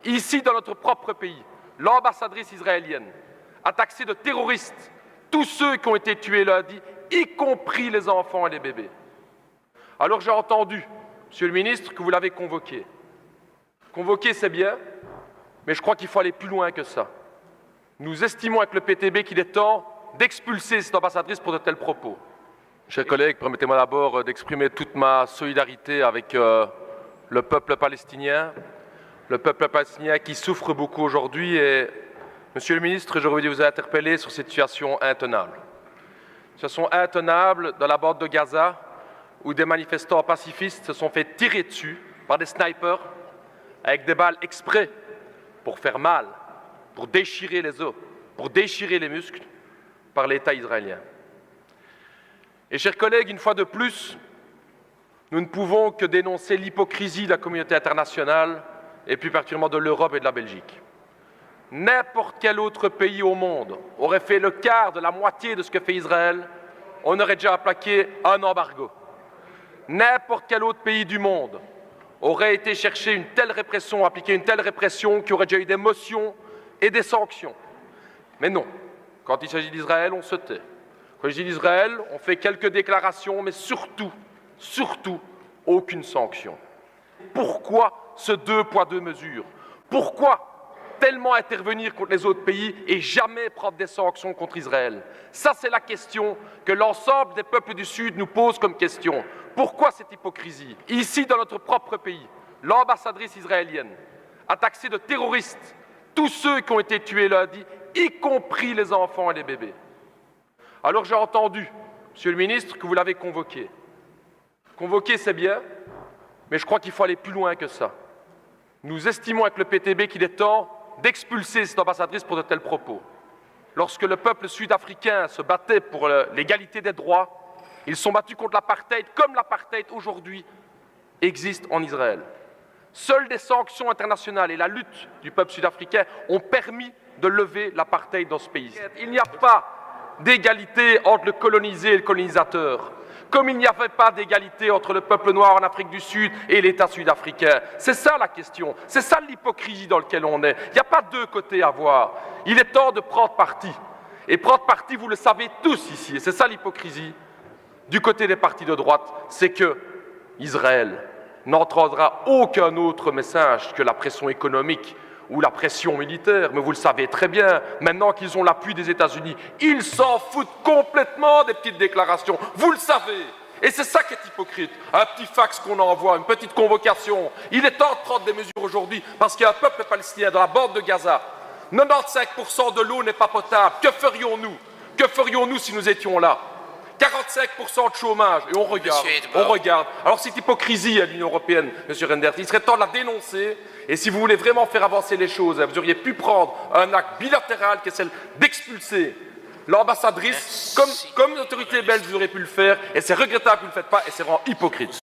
Ici, dans notre propre pays, l'ambassadrice israélienne a taxé de terroristes tous ceux qui ont été tués lundi, y compris les enfants et les bébés. Alors j'ai entendu, Monsieur le ministre, que vous l'avez convoqué. Convoquer, c'est bien, mais je crois qu'il faut aller plus loin que ça. Nous estimons avec le PTB qu'il est temps d'expulser cette ambassadrice pour de tels propos. Chers collègues, permettez-moi d'abord d'exprimer toute ma solidarité avec le peuple palestinien qui souffre beaucoup aujourd'hui. Et, Monsieur le ministre, j'aurais voulu vous interpeller sur cette situation intenable. Situation intenable dans la bande de Gaza, où des manifestants pacifistes se sont fait tirer dessus par des snipers avec des balles exprès pour faire mal, pour déchirer les os, pour déchirer les muscles par l'État israélien. Et chers collègues, une fois de plus, nous ne pouvons que dénoncer l'hypocrisie de la communauté internationale et plus particulièrement de l'Europe et de la Belgique. N'importe quel autre pays au monde aurait fait le quart de la moitié de ce que fait Israël, on aurait déjà appliqué un embargo. N'importe quel autre pays du monde aurait été chercher une telle répression, appliquer une telle répression, qui aurait déjà eu des motions et des sanctions. Mais non, quand il s'agit d'Israël, on se tait. Quand il s'agit d'Israël, on fait quelques déclarations, mais surtout, aucune sanction. Pourquoi ce deux poids, deux mesures? Pourquoi tellement intervenir contre les autres pays et jamais prendre des sanctions contre Israël? Ça, c'est la question que l'ensemble des peuples du Sud nous pose comme question. Pourquoi cette hypocrisie? Ici, dans notre propre pays, l'ambassadrice israélienne a taxé de terroristes tous ceux qui ont été tués lundi, y compris les enfants et les bébés. Alors j'ai entendu, Monsieur le ministre, que vous l'avez convoqué. Convoquer, c'est bien, mais je crois qu'il faut aller plus loin que ça. Nous estimons avec le PTB qu'il est temps d'expulser cette ambassadrice pour de tels propos. Lorsque le peuple sud-africain se battait pour l'égalité des droits, ils sont battus contre l'apartheid, comme l'apartheid aujourd'hui existe en Israël. Seules des sanctions internationales et la lutte du peuple sud-africain ont permis de lever l'apartheid dans ce pays. Il n'y a pas d'égalité entre le colonisé et le colonisateur, comme il n'y avait pas d'égalité entre le peuple noir en Afrique du Sud et l'État sud-africain. C'est ça la question, c'est ça l'hypocrisie dans laquelle on est. Il n'y a pas deux côtés à voir. Il est temps de prendre parti. Et prendre parti, vous le savez tous ici, et c'est ça l'hypocrisie. Du côté des partis de droite, c'est que Israël n'entendra aucun autre message que la pression économique ou la pression militaire, mais vous le savez très bien, maintenant qu'ils ont l'appui des États-Unis, ils s'en foutent complètement des petites déclarations, vous le savez. Et c'est ça qui est hypocrite, un petit fax qu'on envoie, une petite convocation. Il est temps de prendre des mesures aujourd'hui, parce qu'il y a un peuple palestinien dans la bande de Gaza. 95% de l'eau n'est pas potable. Que ferions-nous? Que ferions-nous si nous étions là? 45% de chômage, et on regarde. Alors cette hypocrisie à l'Union européenne, M. Reynders, il serait temps de la dénoncer, et si vous voulez vraiment faire avancer les choses, vous auriez pu prendre un acte bilatéral qui est celle d'expulser l'ambassadrice, comme l'autorité belge vous auriez pu le faire, et c'est regrettable que vous ne le faites pas, et c'est vraiment hypocrite.